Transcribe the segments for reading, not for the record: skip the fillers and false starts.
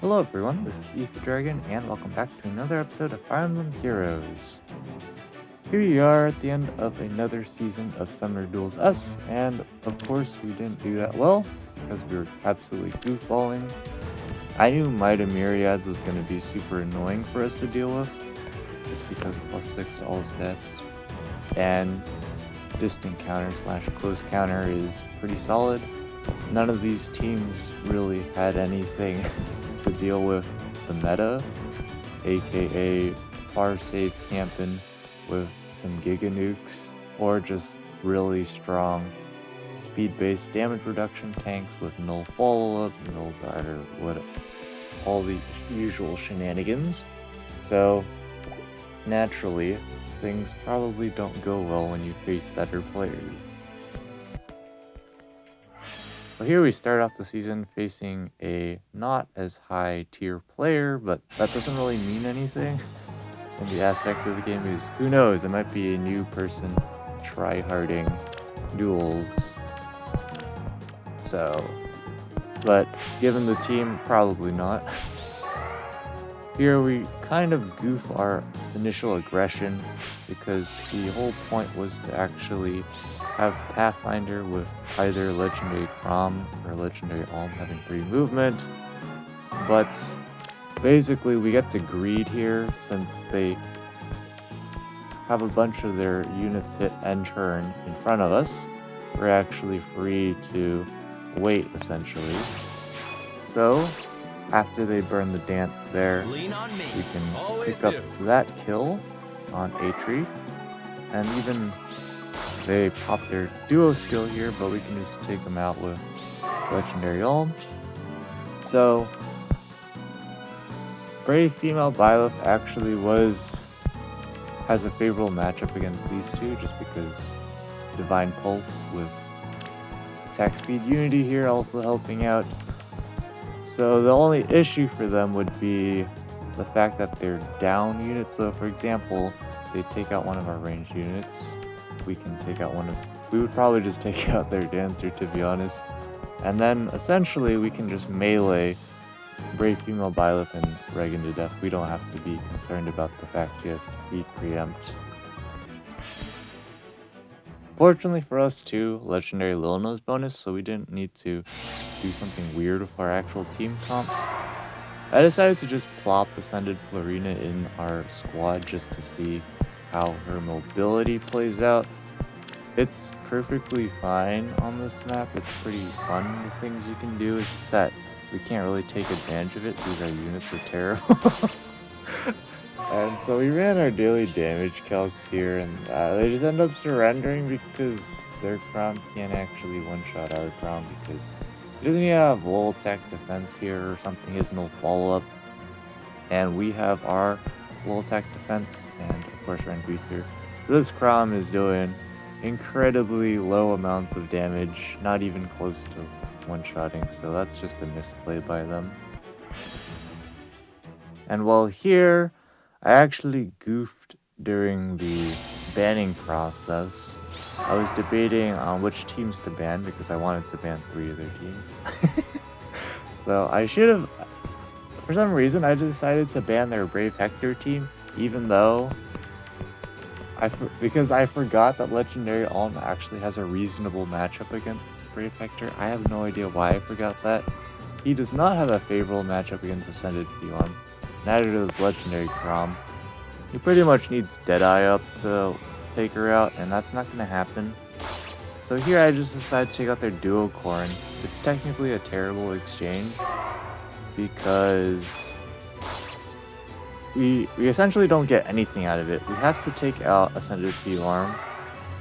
Hello everyone, this is Ether Dragon, and welcome back to another episode of Fire Emblem Heroes. Here we are at the end of another season of Summoner Duels S, and of course we didn't do that well, because we were absolutely goofballing. I knew Might Myriads was going to be super annoying for us to deal with, just because +6 to all stats, and distant counter / close counter is pretty solid. None of these teams really had anything to deal with the meta, aka far safe camping with some Giga Nukes, or just really strong speed-based damage reduction tanks with no follow-up, no dart, what, all the usual shenanigans. So naturally, things probably don't go well when you face better players. Well, here we start off the season facing a not as high tier player, but that doesn't really mean anything in the aspect of the game, because who knows, it might be a new person tryharding duels. So, but given the team, probably not. Here we kind of goof our initial aggression, because the whole point was to actually have Pathfinder with either Legendary Crom or Legendary Alm having free movement, but basically we get to greed here since they have a bunch of their units hit end turn in front of us. We're actually free to wait essentially. So after they burn the dance there, we can pick up that kill on Atri, and even they pop their duo skill here, but we can just take them out with Legendary Alm. So Brave Female Byleth actually has a favorable matchup against these two, just because Divine Pulse with attack speed unity here also helping out. So the only issue for them would be the fact that they're down units. So for example, they take out one of our ranged units, we would probably just take out their dancer, to be honest. And then essentially we can just melee Brave Female Byleth and Regan to death. We don't have to be concerned about the fact she has speed preempt. Fortunately for us too, Legendary Lil Nose bonus, so we didn't need to do something weird with our actual team comp. I decided to just plop Ascended Florina in our squad just to see how her mobility plays out. It's perfectly fine on this map. It's pretty fun, the things you can do. It's just that we can't really take advantage of it because our units are terrible. And so we ran our daily damage calcs here, and they just end up surrendering because their Crom can't actually one-shot our Crom, because he doesn't even have low attack defense here or something. He has no follow-up, and we have our low attack defense and of course rank booster. So this Crom is doing incredibly low amounts of damage, not even close to one-shotting, so that's just a misplay by them. And while here, I actually goofed during the banning process. I was debating on which teams to ban because I wanted to ban 3 of their teams. So I should have, for some reason, I decided to ban their Brave Hector team, even though because I forgot that Legendary Alm actually has a reasonable matchup against Brave Hector. I have no idea why I forgot that. He does not have a favorable matchup against Ascended Felon. Neither does Legendary Crom. He pretty much needs Deadeye up to take her out, and that's not going to happen. So here I just decided to take out their Duo Corn. It's technically a terrible exchange, because we essentially don't get anything out of it. We have to take out Ascended Felon,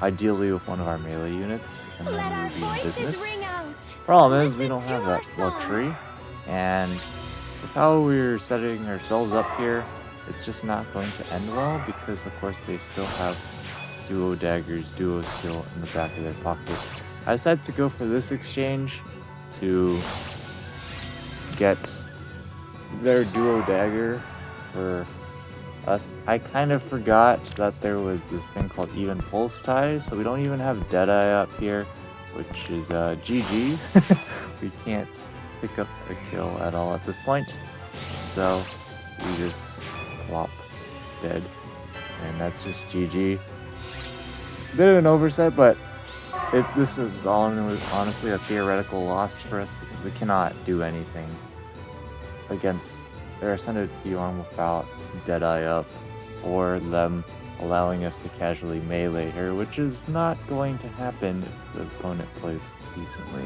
ideally with one of our melee units, and then we would be in business. Problem is, we don't have that luxury, and with how we're setting ourselves up here, it's just not going to end well, because of course they still have Duo Daggers, Duo Skill in the back of their pocket. I decided to go for this exchange to get their Duo Dagger for us. I kind of forgot that there was this thing called Even Pulse Ties, so we don't even have Deadeye up here, which is GG. We can't pick up the kill at all at this point. so we just plop dead. And that's just GG. Bit of an oversight, but this is honestly a theoretical loss for us because we cannot do anything against their Ascended Bjorn without Deadeye up, or them allowing us to casually melee her, which is not going to happen if the opponent plays decently.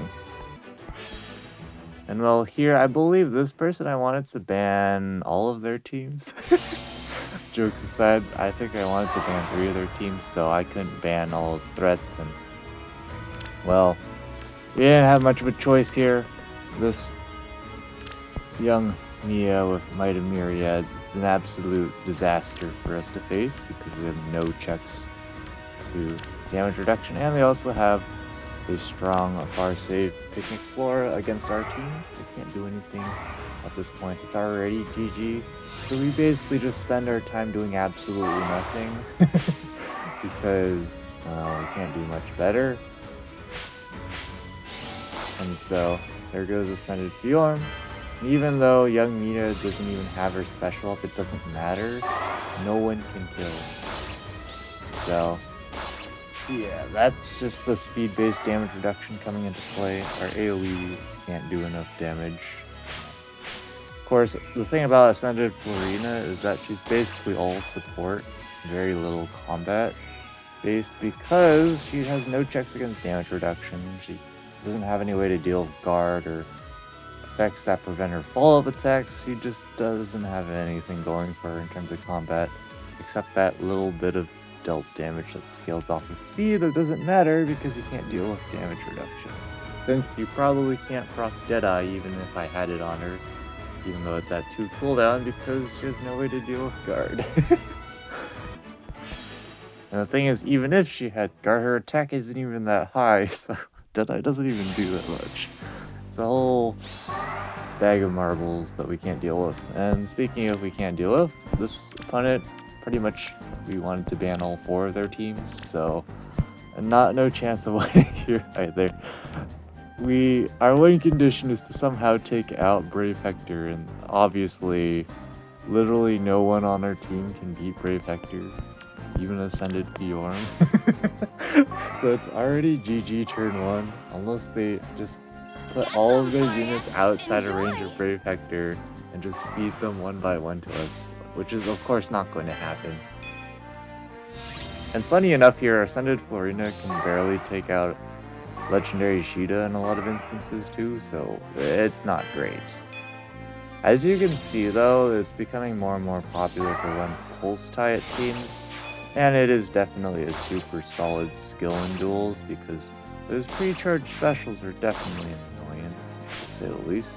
And well, here, I believe this person I wanted to ban all of their teams. Jokes aside, I think I wanted to ban 3 of their teams, so I couldn't ban all of the threats, and well, we didn't have much of a choice here. This young Mia with Might of Myriad, it's an absolute disaster for us to face because we have no checks to damage reduction, and they also have a strong far save Picnic Flora against our team. They can't do anything at this point. It's already GG. So we basically just spend our time doing absolutely nothing because we can't do much better. And so there goes Ascended Bjorn. And even though young Mina doesn't even have her special up, it doesn't matter. No one can kill. So yeah, that's just the speed-based damage reduction coming into play. Our AoE can't do enough damage. Of course, the thing about Ascended Florina is that she's basically all support, very little combat based, because she has no checks against damage reduction. She doesn't have any way to deal with guard or effects that prevent her follow-up attacks. She just doesn't have anything going for her in terms of combat, except that little bit of dealt damage that scales off with speed that doesn't matter because you can't deal with damage reduction. Since you probably can't proc Deadeye even if I had it on her, even though it's at 2 cooldown, because she has no way to deal with guard. And the thing is, even if she had guard, her attack isn't even that high, so Deadeye doesn't even do that much. It's a whole bag of marbles that we can't deal with. And speaking of we can't deal with, this opponent, pretty much we wanted to ban all 4 of their teams, so no chance of winning here either. Our win condition is to somehow take out Brave Hector, and obviously literally no one on our team can beat Brave Hector, even Ascended Bjorn. So it's already GG turn 1, unless they just put all of their units outside of range of Brave Hector and just feed them one by one to us, which is of course not going to happen. And funny enough here, Ascended Florina can barely take out Legendary Sheeta in a lot of instances too, so it's not great. As you can see though, it's becoming more and more popular to run Pulse Tie, it seems, and it is definitely a super solid skill in duels because those pre-charged specials are definitely an annoyance, to say the least.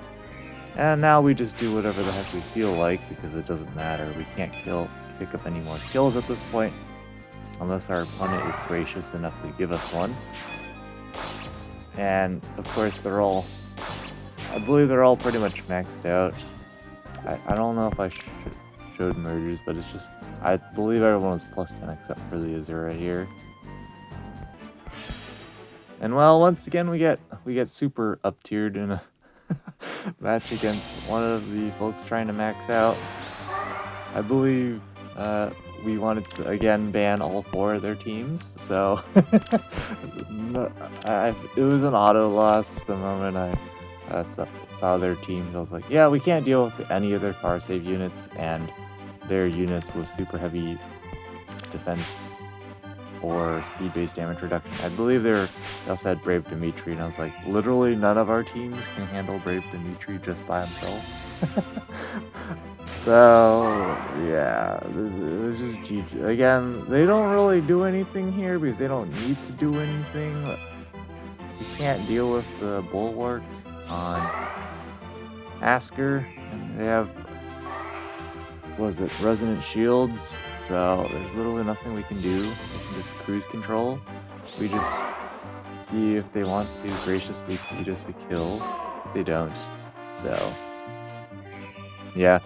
And now we just do whatever the heck we feel like because it doesn't matter. We can't pick up any more kills at this point unless our opponent is gracious enough to give us one. And of course I believe they're all pretty much maxed out. I don't know if I showed mergers, but it's just, I believe everyone was +10 except for the Azura here. And well, once again we get super up-tiered in a match against one of the folks trying to max out. I believe we wanted to again ban all 4 of their teams, so it was an auto loss the moment I saw their teams. I was like, yeah, we can't deal with any of their far save units and their units with super heavy defense or speed-based damage reduction. I believe they also had Brave Dimitri, and I was like, literally none of our teams can handle Brave Dimitri just by himself. So yeah, it was just GG. Again, they don't really do anything here because they don't need to do anything. We can't deal with the Bulwark on Asker, and they have, Resonant Shields, so there's literally nothing we can do. We can just cruise control. We just see if they want to graciously feed us a kill. They don't, so yeah.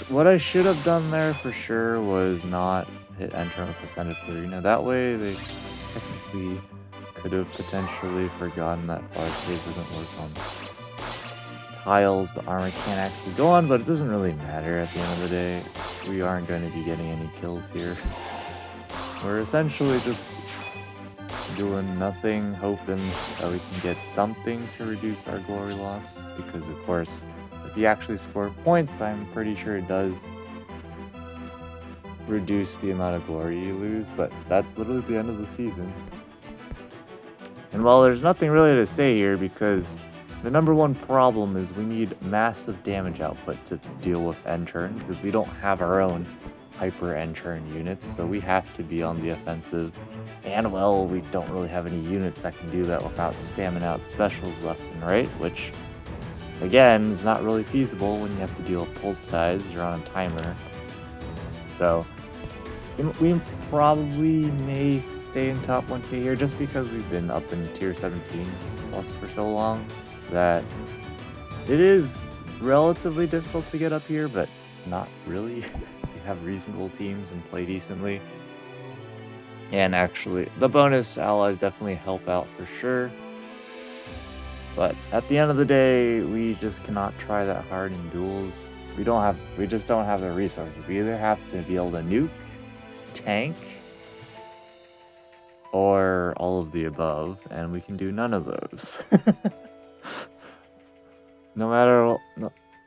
What I should have done there for sure was not hit enter with Ascended Florina. That way they technically could have potentially forgotten that far save doesn't work on tiles the armor can't actually go on, but it doesn't really matter at the end of the day. We aren't going to be getting any kills here. We're essentially just doing nothing, hoping that we can get something to reduce our glory loss, because of course, if you actually score points, I'm pretty sure it does reduce the amount of glory you lose, but that's literally the end of the season. And while there's nothing really to say here, because the number one problem is we need massive damage output to deal with end turn, because we don't have our own hyper end turn units, so we have to be on the offensive. And well, we don't really have any units that can do that without spamming out specials left and right, which again is not really feasible when you have to deal with pulse ties, you're on a timer. So we probably may stay in top 1k here just because we've been up in tier 17 plus for so long that it is relatively difficult to get up here, but not really. We have reasonable teams and play decently. And actually, the bonus allies definitely help out for sure. But at the end of the day, we just cannot try that hard in duels. We just don't have the resources. We either have to be able to nuke, tank, or all of the above, and we can do none of those.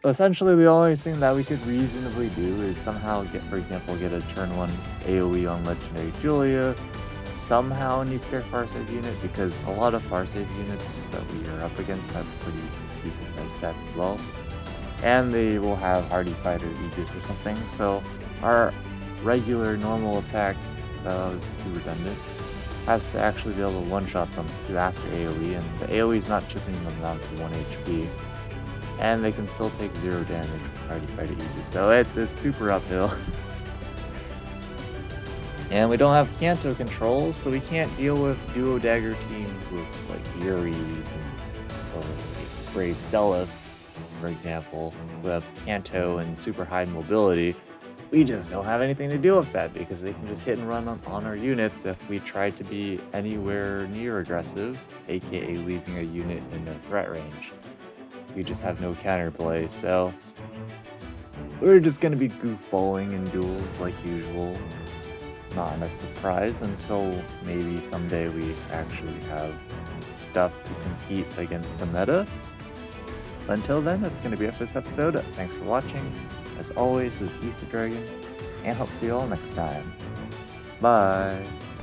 Essentially the only thing that we could reasonably do is somehow get a turn 1 AoE on Legendary Julia, somehow nuclear Farsight unit, because a lot of Farsight units that we are up against have pretty decent res stats as well. And they will have Hardy Fighter Aegis or something, so our regular normal attack, that was too redundant, has to actually be able to one-shot them to after AoE, and the AoE is not chipping them down to 1 HP. And they can still take 0 damage with Hardy Fighter Aegis, so it's super uphill. And we don't have Kanto controls, so we can't deal with duo dagger teams with like Yuri's or like Brave Zelith, for example, who have Kanto and super high mobility. We just don't have anything to deal with that because they can just hit and run on our units if we try to be anywhere near aggressive, aka leaving a unit in their threat range. We just have no counterplay, so we're just gonna be goofballing in duels like usual. Not a surprise until maybe someday we actually have stuff to compete against the meta. Until then, that's gonna be it for this episode. Thanks for watching. As always, this is Ether Dragon, and hope to see you all next time. Bye!